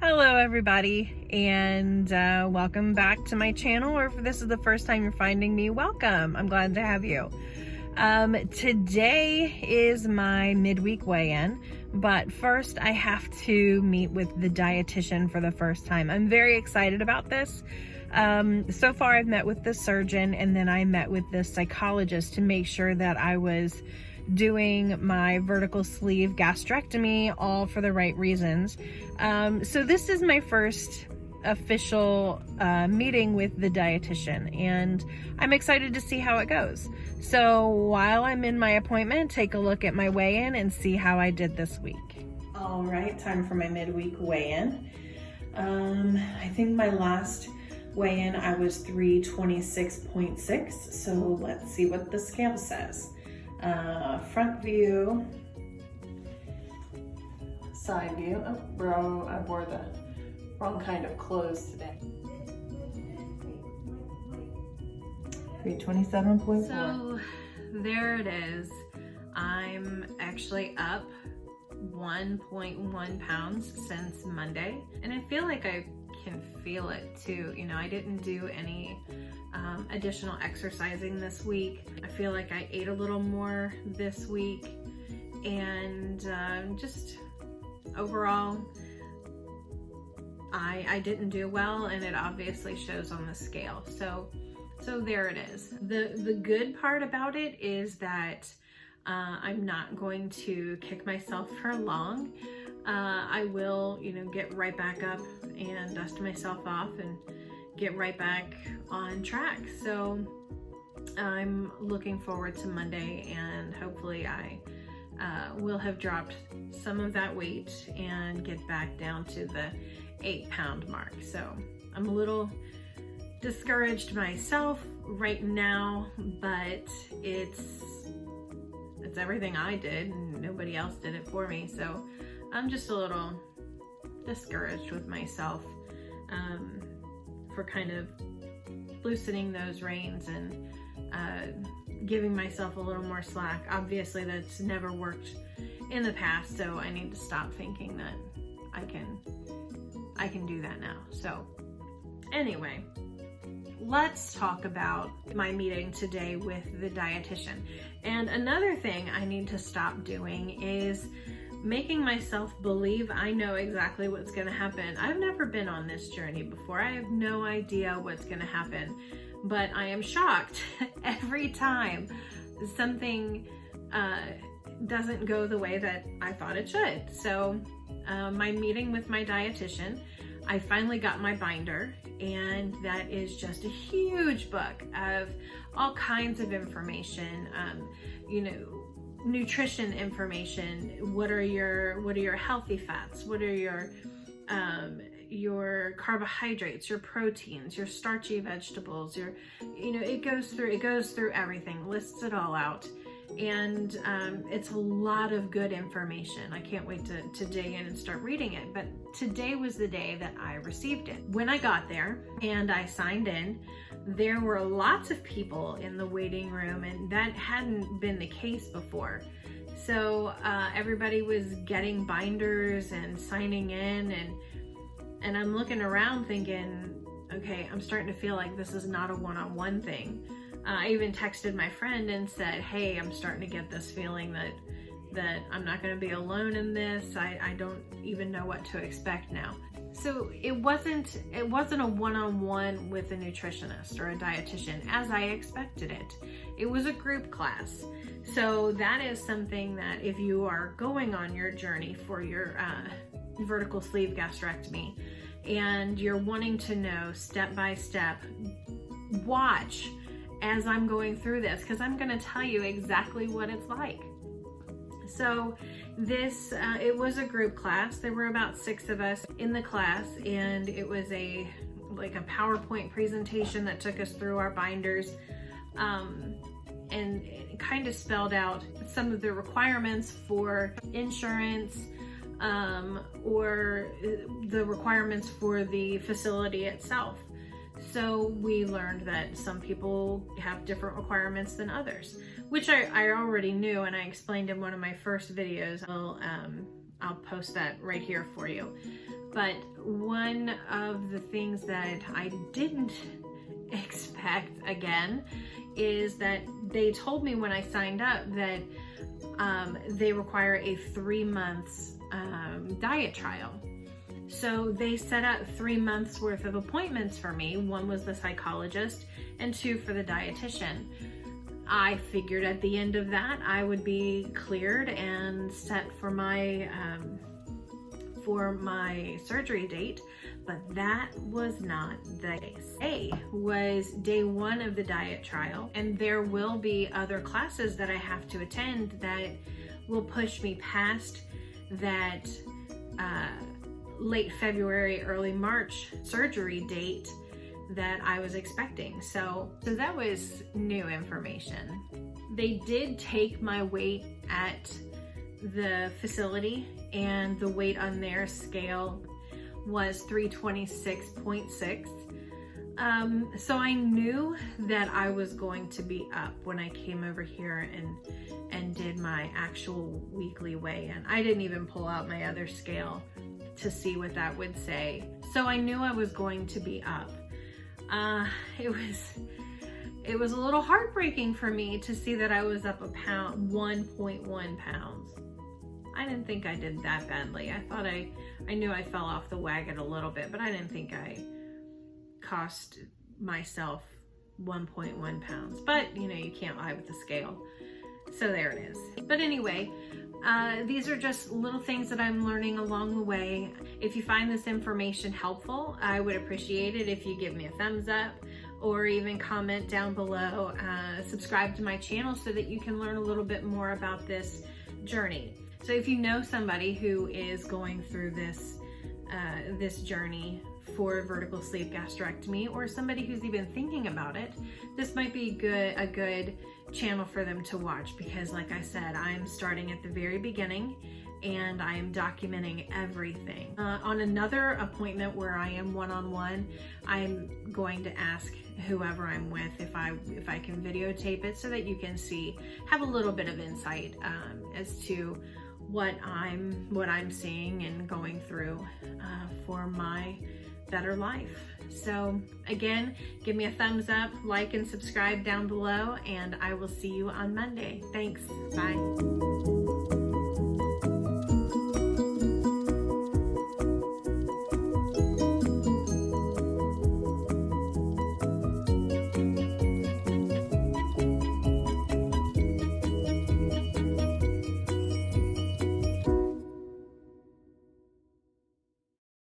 Hello everybody, and welcome back to my channel, or if this is the first time you're finding me, welcome. I'm glad to have you. Today is my midweek weigh-in, but first I have to meet with the dietitian for the first time. I'm very excited about this. So far I've met with the surgeon, and then I met with the psychologist to make sure that I was doing my vertical sleeve gastrectomy all for the right reasons. So this is my first official meeting with the dietitian, and I'm excited to see how it goes. So while I'm in my appointment, take a look at my weigh-in and see how I did this week. All right, time for my midweek weigh-in. I think my last weigh-in I was 326.6, so let's see what the scale says. Front view, side view. Oh, bro, I wore the wrong kind of clothes today. 327.4. So there it is. I'm actually up 1.1 pounds since Monday, and I feel like I can feel it too. You know, I didn't do any additional exercising this week. I feel like I ate a little more this week, and just overall I didn't do well, and it obviously shows on the scale. So there it is. The good part about it is that I'm not going to kick myself for long. I will, get right back up and dust myself off and get right back on track. So I'm looking forward to Monday, and hopefully I will have dropped some of that weight and get back down to the 8-pound mark. So I'm a little discouraged myself right now, but it's everything I did, and nobody else did it for me. So I'm just a little discouraged with myself for kind of loosening those reins and giving myself a little more slack. Obviously that's never worked in the past, so I need to stop thinking that I can do that now. So anyway, let's talk about my meeting today with the dietitian. And another thing I need to stop doing is making myself believe I know exactly what's going to happen. I've never been on this journey before. I have no idea what's going to happen, but I am shocked every time something doesn't go the way that I thought it should. So my meeting with my dietitian, I finally got my binder, and that is just a huge book of all kinds of information, nutrition information. What are your healthy fats? What are your carbohydrates, your proteins, your starchy vegetables, it goes through everything, lists it all out. And it's a lot of good information. I can't wait to dig in and start reading it. But today was the day that I received it. When I got there and I signed in, there were lots of people in the waiting room, and that hadn't been the case before. So everybody was getting binders and signing in, and I'm looking around thinking, okay, I'm starting to feel like this is not a one-on-one thing. I even texted my friend and said, hey, I'm starting to get this feeling that I'm not going to be alone in this. I don't even know what to expect now. So it wasn't a one-on-one with a nutritionist or a dietitian as I expected it. It was a group class. So that is something that if you are going on your journey for your vertical sleeve gastrectomy and you're wanting to know step by step, watch as I'm going through this, because I'm going to tell you exactly what it's like. So this, it was a group class. There were about 6 of us in the class, and it was like a PowerPoint presentation that took us through our binders, and it kind of spelled out some of the requirements for insurance, or the requirements for the facility itself. So we learned that some people have different requirements than others, which I already knew, and I explained in one of my first videos. I'll post that right here for you. But one of the things that I didn't expect, again, is that they told me when I signed up that they require a 3 months diet trial. So they set up 3 months worth of appointments for me. One was the psychologist and 2 for the dietitian. I figured at the end of that I would be cleared and set for my surgery date, but that was not the case. Today was day 1 of the diet trial, and there will be other classes that I have to attend that will push me past that late February, early March surgery date that I was expecting. So that was new information. They did take my weight at the facility, and the weight on their scale was 326.6. So I knew that I was going to be up when I came over here and did my actual weekly weigh-in. I didn't even pull out my other scale to see what that would say. So I knew I was going to be up. It was a little heartbreaking for me to see that I was up 1.1 pounds. I didn't think I did that badly. I knew I fell off the wagon a little bit, but I didn't think I cost myself 1.1 pounds. But you can't lie with the scale. So there it is. But anyway, these are just little things that I'm learning along the way. If you find this information helpful, I would appreciate it if you give me a thumbs up or even comment down below. Subscribe to my channel so that you can learn a little bit more about this journey. So if you know somebody who is going through this journey for vertical sleeve gastrectomy, or somebody who's even thinking about it, this might be a good channel for them to watch, because like I said, I'm starting at the very beginning and I am documenting everything. On another appointment where I am one-on-one, I'm going to ask whoever I'm with if I can videotape it so that you can have a little bit of insight as to what I'm seeing and going through for my better life. So again, give me a thumbs up, like and subscribe down below, and I will see you on Monday. Thanks. Bye.